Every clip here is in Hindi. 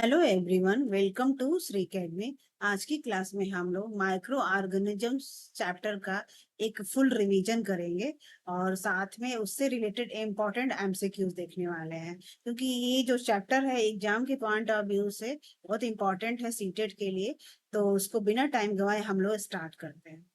Hello everyone, welcome to Shri academy. आज की क्लास में हम लोग माइक्रो ऑर्गेनिजम्स चैप्टर का एक फुल रिवीजन करेंगे और साथ में उससे रिलेटेड इम्पोर्टेंट एमसीक्यूज देखने वाले हैं, क्योंकि ये जो चैप्टर है एग्जाम के पॉइंट ऑफ व्यू से बहुत इंपॉर्टेंट है सीटेट के लिए। तो उसको बिना टाइम गवाए हम लोग स्टार्ट करते हैं।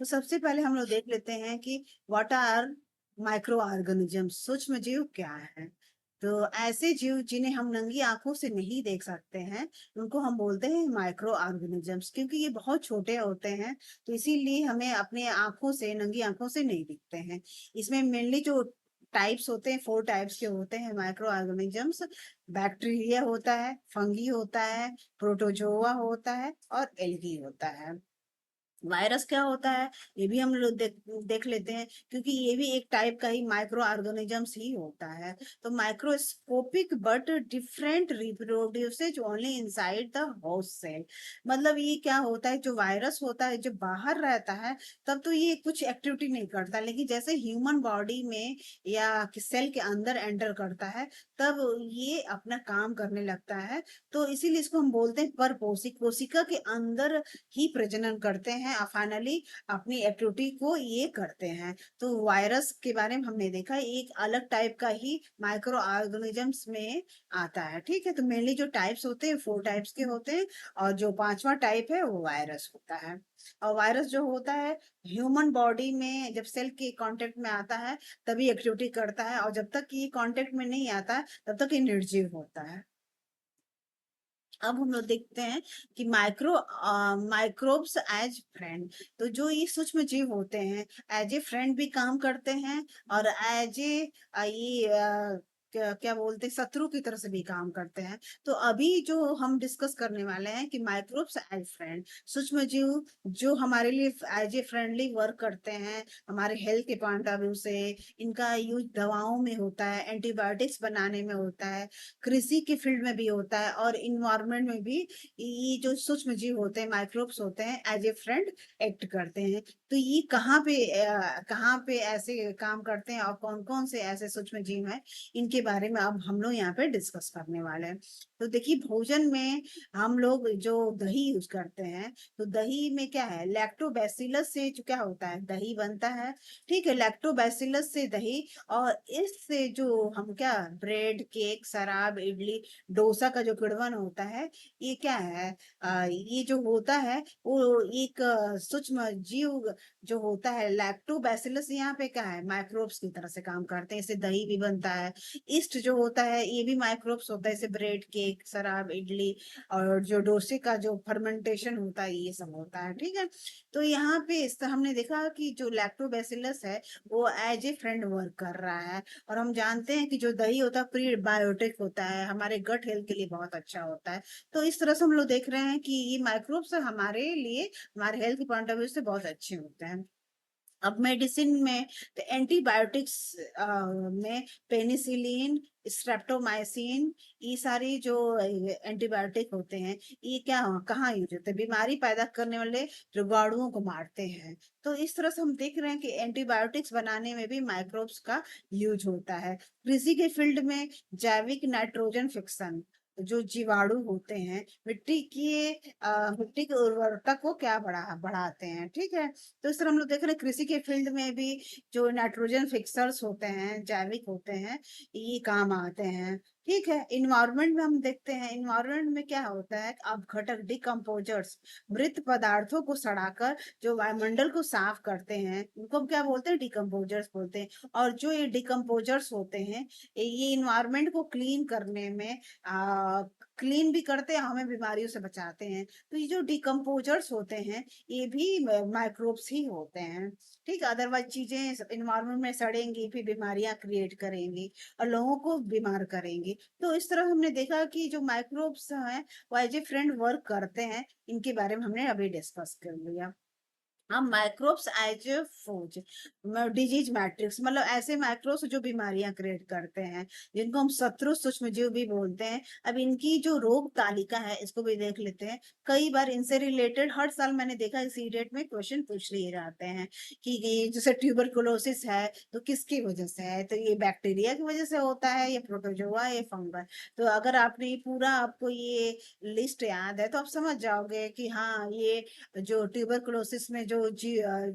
तो सबसे पहले हम लोग देख लेते हैं कि व्हाट आर माइक्रो ऑर्गेनिजम्स, सूक्ष्म जीव क्या है। तो ऐसे जीव जिन्हें हम नंगी आंखों से नहीं देख सकते हैं, उनको हम बोलते हैं माइक्रो ऑर्गेनिजम्स, क्योंकि ये बहुत छोटे होते हैं। तो इसीलिए हमें अपने आंखों से, नंगी आंखों से नहीं दिखते हैं। इसमें मेनली जो टाइप्स होते हैं, 4 टाइप्स के होते हैं माइक्रो ऑर्गेनिजम्स। बैक्टीरिया होता है, फंगी होता है, प्रोटोजोआ होता है और एल्गी होता है। वायरस क्या होता है ये भी हम लोग देख लेते हैं, क्योंकि ये भी एक टाइप का ही माइक्रो ऑर्गेनिजम्स ही होता है। तो microscopic but different reproduces only inside the host cell. मतलब ये क्या होता है, जो वायरस होता है जो बाहर रहता है तब तो ये कुछ एक्टिविटी नहीं करता, लेकिन जैसे ह्यूमन बॉडी में या सेल के अंदर एंटर करता है तब ये अपना काम करने लगता है। तो इसीलिए इसको हम बोलते हैं परपोषी, कोशिका के अंदर ही प्रजनन करते हैं और फाइनली अपनी एक्टिविटी को ये करते हैं। तो वायरस के बारे में हमने देखा, एक अलग टाइप का ही माइक्रो ऑर्गेनिजम्स में आता है। ठीक है, तो मेनली जो टाइप्स होते हैं 4 टाइप्स के होते हैं और जो पांचवा टाइप है वो वायरस होता है। और वायरस जो होता है ह्यूमन बॉडी में जब सेल के कांटेक्ट में आता है तभी एक्टिविटी करता है, और जब तक ये कांटेक्ट में नहीं आता है तब तक ये निर्जीव होता है। अब हम लोग देखते हैं कि माइक्रोब्स एज फ्रेंड। तो जो ये सूक्ष्म जीव होते हैं एज ए फ्रेंड भी काम करते हैं और एज ए ये क्या बोलते हैं, शत्रु की तरह से भी काम करते हैं। तो अभी जो हम डिस्कस करने वाले हैं कि माइक्रोब्स एज फ्रेंड, सूक्ष्म जीव जो हमारे लिए एज ए फ्रेंडली वर्क करते हैं हमारे हेल्थ के पॉइंट ऑफ व्यू से। इनका यूज दवाओं में होता है, एंटीबायोटिक्स बनाने में होता है, कृषि के फील्ड में भी होता है और इन्वायरमेंट में भी। ये जो सूक्ष्म जीव होते हैं, माइक्रोब्स होते हैं, एज ए फ्रेंड एक्ट करते हैं। तो ये कहाँ पे ऐसे काम करते हैं और कौन कौन से ऐसे सूक्ष्म जीव हैं, इनके बारे में अब हम लोग यहाँ पे डिस्कस करने वाले हैं। तो देखिए, भोजन में हम लोग जो दही यूज करते हैं, तो दही में क्या है, लैक्टोबैसिलस से जो क्या होता है दही बनता है। ठीक है, लैक्टोबैसिलस से दही। और इससे जो हम क्या, ब्रेड, केक, शराब, इडली, डोसा का जो किण्वन होता है, ये क्या है, ये जो होता है वो एक सूक्ष्म जीव जो होता है लैक्टोबैसिलस, यहाँ पे क्या है, माइक्रोब्स की तरह से काम करते हैं। इससे दही भी बनता है। ईस्ट जो होता है ये भी माइक्रोब्स होता है, जैसे ब्रेड, केक, शराब, इडली। और जो डोसे का जो फर्मेंटेशन होता है ये सब होता है। ठीक है, तो यहाँ पे इस हमने देखा कि जो लैक्टोबैसिलस है वो एज ए फ्रेंड वर्क कर रहा है। और हम जानते हैं कि जो दही होता है प्रीबायोटिक होता है, हमारे गट हेल्थ के लिए बहुत अच्छा होता है। तो इस तरह से हम लोग देख रहे हैं कि ये माइक्रोब्स हमारे लिए, हमारे हेल्थ के पॉइंट ऑफ व्यू से बहुत अच्छे होते हैं। अब मेडिसिन में तो एंटीबायोटिक्स में पेनिसिलिन, स्ट्रेप्टोमाइसिन, ये सारी जो एंटीबायोटिक होते हैं, ये क्या कहाँ यूज होते हैं, बीमारी पैदा करने वाले रोगाणुओं को मारते हैं। तो इस तरह से हम देख रहे हैं कि एंटीबायोटिक्स बनाने में भी माइक्रोब्स का यूज होता है। कृषि के फील्ड में जैविक नाइट्रोजन फिक्सन, जो जीवाणु होते हैं मिट्टी की उर्वरता को क्या बढ़ाते हैं। ठीक है, तो इस तरह हम लोग देख रहे हैं कृषि के फील्ड में भी जो नाइट्रोजन फिक्सर्स होते हैं, जैविक होते हैं, ये काम आते हैं। ठीक है, इन्वायरमेंट में हम देखते हैं, इन्वायरमेंट में क्या होता है, अपघटक डिकम्पोजर्स, मृत पदार्थों को सड़ाकर जो वायुमंडल को साफ करते हैं उनको हम क्या बोलते हैं, डिकम्पोजर्स बोलते हैं। और जो ये डिकम्पोजर्स होते हैं ये इन्वायरमेंट को क्लीन करने में क्लीन भी करते हैं, हमें बीमारियों से बचाते हैं। तो ये जो डिकम्पोजर्स होते हैं ये भी माइक्रोब्स ही होते हैं। ठीक है, अदरवाइज चीजें इन्वायरमेंट में सड़ेंगी फिर बीमारियां क्रिएट करेंगी और लोगों को बीमार करेंगी। तो इस तरह हमने देखा कि जो माइक्रोब्स हैं वो एज ए फ्रेंड वर्क करते हैं। इनके बारे में हमने अभी डिस्कस कर लिया। हम microbes as a food disease matrix, मतलब ऐसे माइक्रोब्स जो बीमारियां क्रिएट करते हैं, जिनको हम शत्रु सूक्ष्म जीव भी बोलते हैं। अब इनकी जो रोग तालिका है इसको भी देख लेते हैं। कई बार इनसे रिलेटेड हर साल मैंने देखा इस डेट में क्वेश्चन पूछ लिए जाते हैं कि ये जैसे ट्यूबरकुलोसिस है तो किसकी वजह से है, तो ये बैक्टीरिया की वजह से होता है, ये प्रोटोजोआ, ये फंगस। तो अगर आपने ये पूरा आपको ये लिस्ट याद है तो आप समझ जाओगे कि हाँ, ये जो ट्यूबरकुलोसिस में जो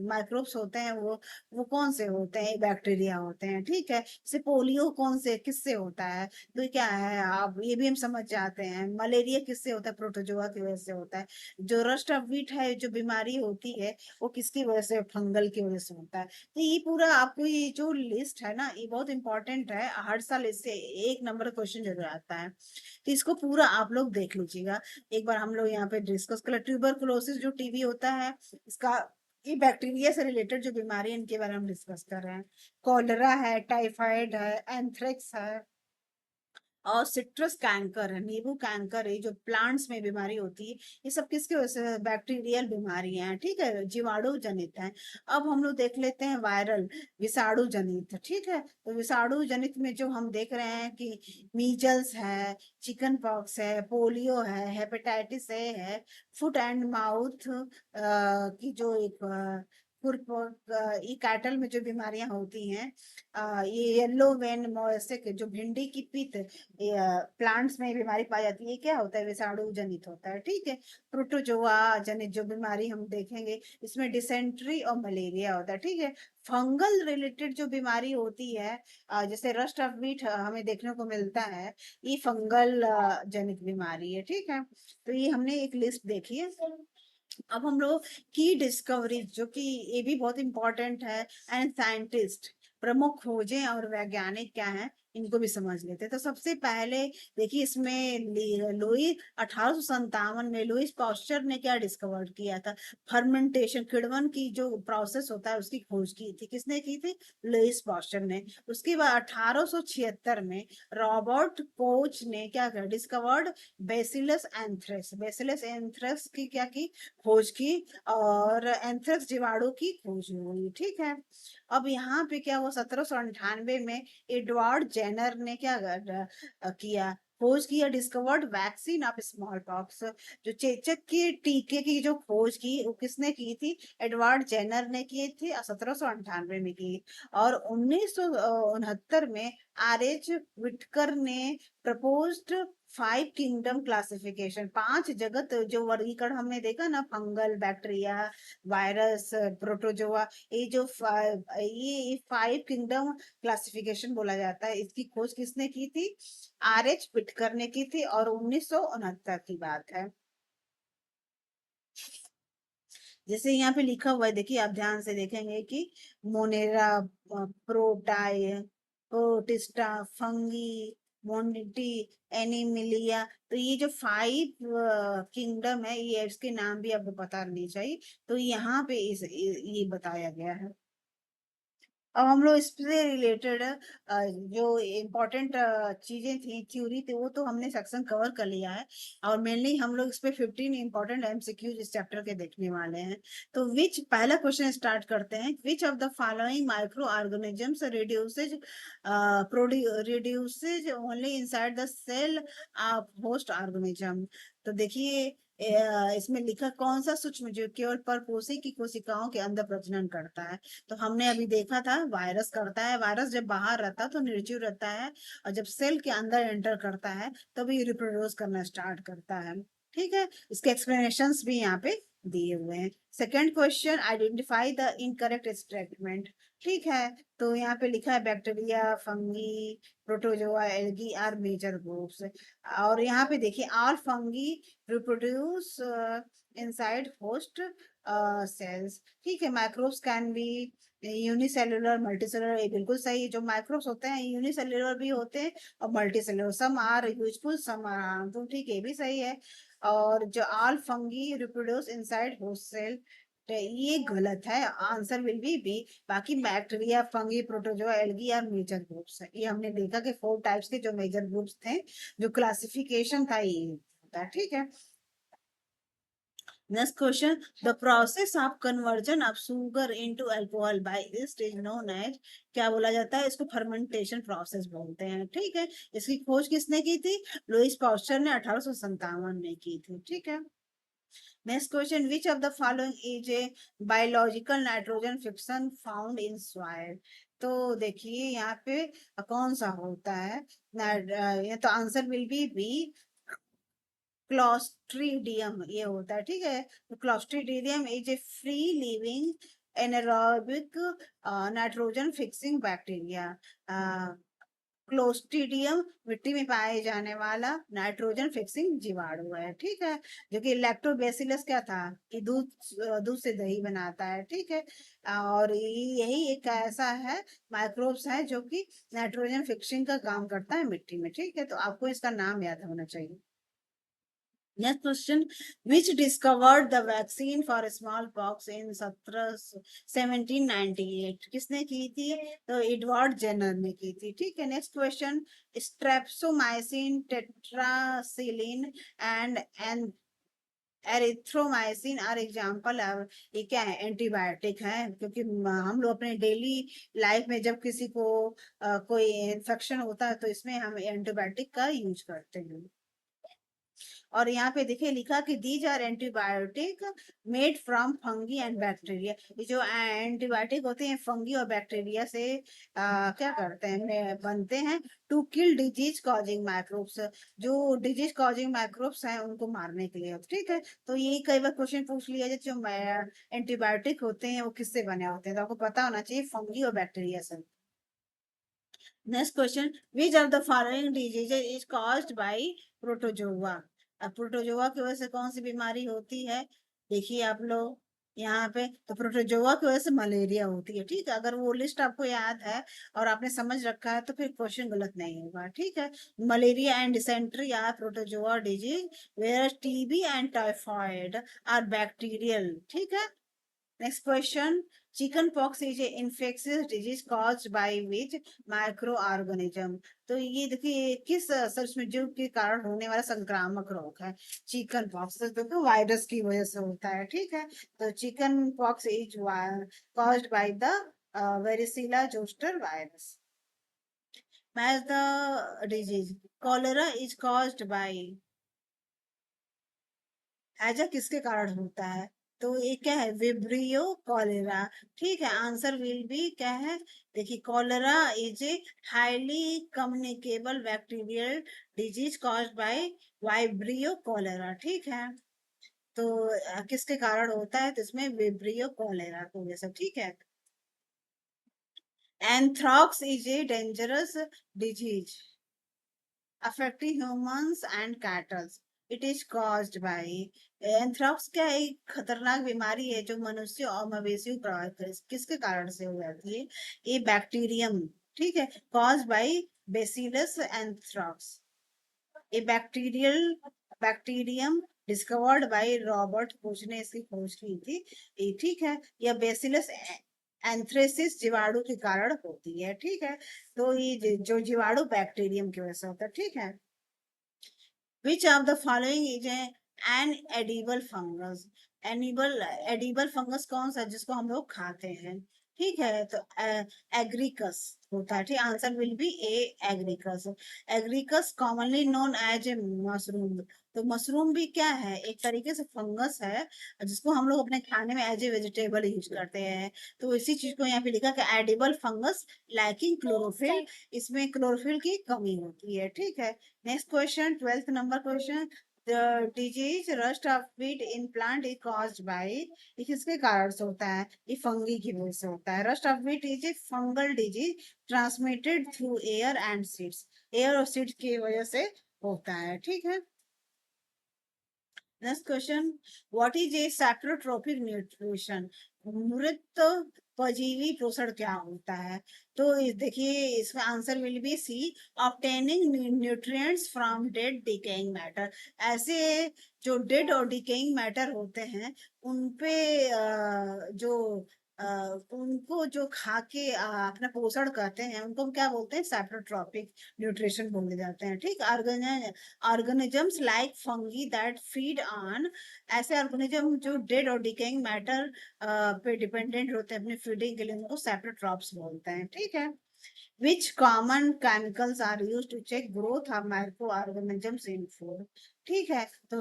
माइक्रोब्स होते हैं वो कौन से होते हैं, बैक्टीरिया होते हैं। ठीक है, जैसे पोलियो कौन से किससे होता है, तो क्या है आप ये भी हम समझ जाते हैं। मलेरिया किससे होता है, प्रोटोजोआ की वजह से होता है। जो रस्ट ऑफ व्हीट है जो बीमारी होती है वो किसकी वजह से, फंगल की वजह से होता है। तो ये पूरा आपको ये जो लिस्ट है ना ये बहुत इंपॉर्टेंट है, हर साल इससे एक नंबर क्वेश्चन जरूर आता है। तो इसको पूरा आप लोग देख लीजिएगा। एक बार हम लोग यहाँ पे डिस्कस कर, ट्यूबरकुलोसिस जो टीबी होता है इसका, ये बैक्टीरिया से रिलेटेड जो बीमारी है इनके बारे में हम डिस्कस कर रहे हैं। कॉलरा है, टाइफाइड है, एंथ्रेक्स है, और सिट्रस कैंकर है, नींबू कैंकर है, जो प्लांट्स में बीमारी होती है। ये सब किसकी वजह से, बैक्टीरियल बीमारियां हैं। ठीक है, जीवाणु जनित है। अब हम लोग देख लेते हैं वायरल, विषाणु जनित। ठीक है, तो विषाणु जनित में जो हम देख रहे हैं कि मीजल्स है, चिकन पॉक्स है, पोलियो है, हेपेटाइटिस ए है, फुट एंड माउथ की जो एक ये कैटल में जो बीमारियां होती हैं, ये येलो वेन मोएसिक जो भिंडी की पित प्लांट्स में बीमारी पाई जाती है, ये क्या होता है, विषाणु जनित होता है। ठीक है, प्रोटोजोआ जनित जो बीमारी हम देखेंगे इसमें डिसेंट्री और मलेरिया होता है। ठीक है, फंगल रिलेटेड जो बीमारी होती है, जैसे रस्ट ऑफ वीट हमें देखने को मिलता है, ये फंगल जनित बीमारी है। ठीक है, तो ये हमने एक लिस्ट देखी है। अब हम लोग की डिस्कवरी जो कि ये भी बहुत इंपॉर्टेंट है, एंड साइंटिस्ट, प्रमुख खोजें और वैज्ञानिक क्या हैं इनको भी समझ लेते हैं। तो सबसे पहले देखिए इसमें लुई 1857 में लुइस पास्चर ने क्या डिस्कवर किया था, फर्मेंटेशन, किण्वन की जो प्रोसेस होता है उसकी खोज की थी। किसने की थी, लुइस पास्चर ने। उसके बाद 1876 में रॉबर्ट कोच ने क्या किया, discovered bacillus anthrax, bacillus anthrax की क्या की, खोज की, और एंथ्रेक्स जीवाणु की खोज हुई। ठीक है, अब यहाँ पे क्या हुआ, 1798 में एडवर्ड जेनर ने क्या किया, खोज किया, discovered vaccine of small pox, जो चेचक के टीके की जो खोज की वो किसने की थी, एडवर्ड जेनर ने की थी, 1798 में की। और 1969 में आर एच विटकर ने प्रपोज्ड 5 किंगडम क्लासिफिकेशन, 5 जगत जो वर्गीकरण हमने देखा ना, फंगल, बैक्टीरिया, वायरस, प्रोटोजोआ, ये जो ये 5 किंगडम क्लासिफिकेशन बोला जाता है, इसकी खोज किसने की थी, आर एच विटकर ने की थी, और 1969 की बात है। जैसे यहाँ पे लिखा हुआ है, देखिए आप ध्यान से देखेंगे कि मोनेरा, प्रोटाई, प्रोटिस्टा, फंगी, मोनिटी, एनिमिलिया। तो ये जो 5 किंगडम है ये इसके नाम भी आपको पता नहीं चाहिए। तो यहाँ पे ये बताया गया है। अब हम लोग इससे रिलेटेड जो इम्पोर्टेंट चीजें थी, थ्योरी थी, वो तो हमने सेक्शन कवर कर लिया है। और मेनली हम लोग इस पे 15 इम्पोर्टेंट एमसीक्यूज इस चैप्टर के देखने वाले हैं। तो विच, पहला क्वेश्चन स्टार्ट करते हैं, which of the following micro organisms reduces only inside the cell of host organism. तो देखिए इसमें लिखा कौन सा सूक्ष्म जीव केवल परपोषी की कोशिकाओं के अंदर प्रजनन करता है। तो हमने अभी देखा था वायरस करता है, वायरस जब बाहर रहता है तो निर्जीव रहता है, और जब सेल के अंदर एंटर करता है तभी ये रिप्रोड्यूस करना स्टार्ट करता है। ठीक है, इसके एक्सप्लेनेशंस भी यहाँ पे दिए हुए हैं। Second question, identify the incorrect statement. ठीक है, तो यहाँ पे लिखा है bacteria, fungi, protozoa, algae are major groups. और यहाँ पे देखिए all fungi reproduce inside host cells. ठीक है, microbes can be unicellular, multicellular, ये बिल्कुल सही है। जो माइक्रोब्स होते हैं यूनिसेलुलर भी होते हैं और multicellular, some are useful some are harmful. ठीक है, ये भी सही है। और जो all fungi reproduce inside host cell, ये गलत है, आंसर विल बी। बाकी बैक्टीरिया, फंगी, प्रोटोजोआ, एल्गी और मेजर ग्रुप्स है। ये हमने देखा कि 4 टाइप्स के जो मेजर ग्रुप्स थे, जो क्लासिफिकेशन था ये होता है। ठीक है, Next question, the process of conversion of sugar into alcohol by yeast is known as, क्या बोला जाता है इसको, फर्मेंटेशन प्रोसेस बोलते हैं, ठीक है। इसकी खोज किसने की थी? लुइस पास्चर ने 1857 में की थी, ठीक है। Next question, which of the following is a biological nitrogen fiction found in soil? तो देखिए यहाँ पे कौन सा होता है, ये तो आंसर विल बी क्लॉस्ट्रीडियम, ये होता है, ठीक है। तो Clostridium is a free living anaerobic nitrogen fixing bacteria. Clostridium मिट्टी में पाए जाने वाला नाइट्रोजन फिक्सिंग जीवाणु है, ठीक है। जो कि लैक्टोबैसिलस क्या था कि दूध से दही बनाता है, ठीक है। और यही एक ऐसा है माइक्रोब्स है जो कि नाइट्रोजन फिक्सिंग का काम करता है मिट्टी में, ठीक है। तो आपको इसका नाम याद होना चाहिए। Next question, which discovered the vaccine for smallpox in 1798? किसने की थी? तो एडवर्ड जेनर ने की थी, ठीक है। Next question, streptomycin, tetracycline and erythromycin are example. ये क्या है? एंटीबायोटिक है, क्योंकि हम लोग अपने डेली लाइफ में जब किसी को कोई इन्फेक्शन होता है तो इसमें हम एंटीबायोटिक का यूज करते हैं। और यहाँ पे देखिए लिखा कि these are antibiotic made from fungi and bacteria. ये जो एंटीबायोटिक होते हैं फंगी और बैक्टीरिया से क्या करते हैं, बनते हैं to kill disease causing microbes. जो डिजीज कॉजिंग माइक्रोब्स हैं उनको मारने के लिए, ठीक है। तो ये कई बार क्वेश्चन पूछ लिया जाए, जो एंटीबायोटिक होते हैं वो किससे बने होते हैं, तो आपको पता होना चाहिए फंगी और बैक्टीरिया से। Next question, which of the following disease is caused by protozoa? अब प्रोटोजोआ की वजह से कौन सी बीमारी होती है? देखिए आप लोग यहाँ पे, तो प्रोटोजोआ की वजह से मलेरिया होती है, ठीक है। अगर वो लिस्ट आपको याद है और आपने समझ रखा है तो फिर क्वेश्चन गलत नहीं होगा, ठीक है। Malaria and dysentery are protozoa disease where TB and typhoid are bacterial, ठीक है। Next question. Chicken pox is an infectious disease caused by which microorganism? तो ये देखिए किस सूक्ष्मजीव के कारण होने वाला संक्रामक रोग है? चिकन पॉक्स, तो देखो वायरस की वजह से होता है, ठीक है। तो chicken pox is caused by the varicella zoster virus. Match the disease. Cholera is caused by, हैजा किसके कारण होता है? तो ये क्या है? विब्रियो कॉलेरा, ठीक है। आंसर विल बी क्या है? देखिए cholera is a highly communicable bacterial disease caused by vibrio cholera, ठीक है। तो किसके कारण होता है? तो इसमें विब्रियो कॉलेरा को, ये सब ठीक है। Anthrax is a dangerous disease affecting humans and cattle. It is caused by, anthrax क्या है? एक खतरनाक बीमारी है जो मनुष्य और मवेशियों को प्रभावित कर, किसके कारण से हो जाती है? ये बैक्टीरियम, ठीक है। Cause by bacillus anthrax, a bacterial bacterium discovered by Robert Koch ने इसकी खोज की थी, ये ठीक है। यह बेसिलस एंथ्रेसिस जीवाणु के कारण होती है, ठीक है। तो ये जो जीवाणु बैक्टीरियम की वजह से होता है, ठीक है। Which of the following is an edible fungus? Edible fungus कौन सा जिसको हम लोग खाते हैं? ठीक है, तो एग्रीकस होता है, ठीक। Answer will be a agaricus. Agaricus commonly known as a mushroom. तो मशरूम भी क्या है? एक तरीके से फंगस है जिसको हम लोग अपने खाने में एज ए वेजिटेबल यूज करते हैं। तो इसी चीज को यहाँ पे लिखा कि एडिबल फंगस लैकिंग क्लोरोफिल, इसमें क्लोरोफिल की कमी होती है, ठीक है। Next question, 12th number question, the disease rust of wheat in plant is caused by, ये किसके कारण से होता है? ये फंगी की वजह से होता है। Rust of wheat is a fungal disease transmitted through air and seeds, air और सीड्स की वजह से होता है, ठीक है। Next question, what is a saprotrophic nutrition? मृत परजीवी पोषण क्या होता है? तो देखिए इसका answer will be C, obtaining nutrients from dead decaying matter. ऐसे जो डेड और डिकेइंग मैटर होते हैं उन पे जो उनको जो खा के अपना पोषण करते हैं, उनको हम क्या बोलते हैं, सैप्रोट्रॉपिक न्यूट्रिशन बोले जाते हैं, ठीक। Organisms like fungi that feed on, ऐसे ऑर्गेनिज्म जो डेड और डिकेइंग मैटर पे डिपेंडेंट होते हैं अपने फीडिंग के लिए, उनको सैप्रोट्रॉप्स बोलते हैं, ठीक है। Which common chemicals are used to check growth of microorganisms in food? ठीक है, तो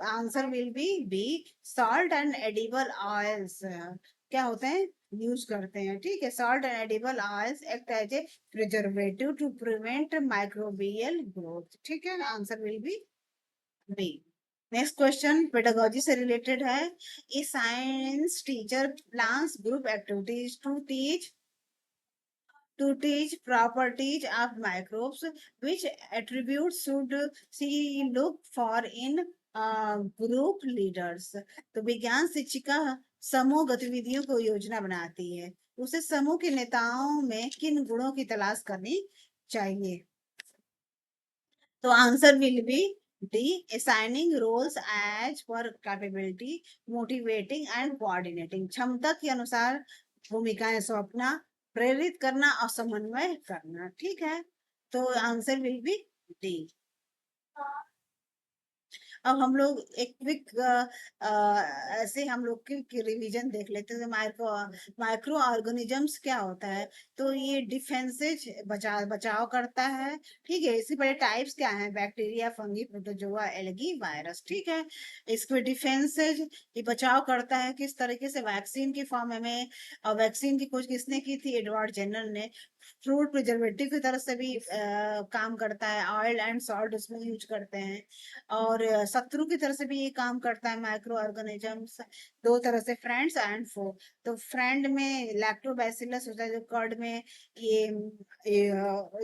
answer will be salt and edible oils. क्या होते हैं, यूज करते हैं, ठीक है। Salt and edible oils act as a preservative to prevent microbial growth, ठीक है। Answer will be. Next question pedagogy से रिलेटेड है। A science teacher plans group activities to teach properties of microbes, which attributes should she look for in group leaders। तो विज्ञान शिक्षिका समूह गतिविधियों को योजना बनाती है, उसे समूह के नेताओं में किन गुणों की तलाश करनी चाहिए। तो answer will B D, assigning roles as per capability, motivating and coordinating। क्षमता के अनुसार भूमिकाएं सौंपना, प्रेरित करना और समन्वय करना, ठीक है। तो आंसर विल बी डी। अब हम लोग एक क्विक ऐसे हम लोग की रिवीजन देख लेते हैं। माइक्रो ऑर्गेनिजम्स क्या होता है, तो ये डिफेंसेज बचाव करता है, ठीक है। इसके पहले टाइप्स क्या हैं, bacteria, fungi, protozoa, algae, virus, ठीक है। इसमें डिफेंसेज ये बचाव करता है किस तरीके से, वैक्सीन की फॉर्म में। और वैक्सीन की खोज किसने की थी, एडवर्ड जेनर ने। फ्रूट प्रिजर्वेटिव की तरह से भी काम करता है, ऑयल एंड सॉल्ट उसमें यूज करते हैं। और शत्रु की तरह से भी ये काम करता है माइक्रो ऑर्गेनिजम्स, दो तरह से, फ्रेंड्स एंड फो। तो फ्रेंड में लैक्टोबैसिलस होता है जो कर्ड में,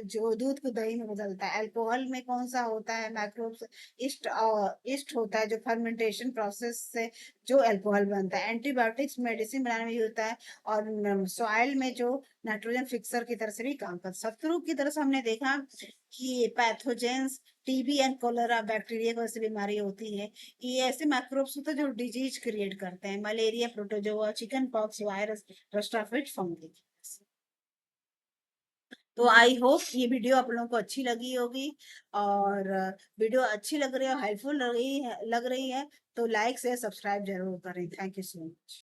जो दूध को दही में बदलता है। अल्कोहल में कौन सा होता है, माइक्रोब्स, ईस्ट होता है जो फर्मेंटेशन प्रोसेस से जो अल्कोहल बनता है। एंटीबायोटिक्स मेडिसिन बनाने में होता है। और सॉइल में जो नाइट्रोजन फिक्सर की तरह से भी काम करता है। शत्रु की तरह से हमने देखा कि pathogens, TB and cholera, bacteria की वजह से बीमारी होती है। ये ऐसे माइक्रोब्स होते हैं जो डिजीज क्रिएट करते हैं, malaria, protozoa, chicken pox, virus, रस्टाफिट, फंगी। तो आई होप ये वीडियो आप लोगों को अच्छी लगी होगी। और वीडियो अच्छी लग रही है, हेल्पफुल लग रही है तो लाइक से सब्सक्राइब जरूर करें। Thank you so much.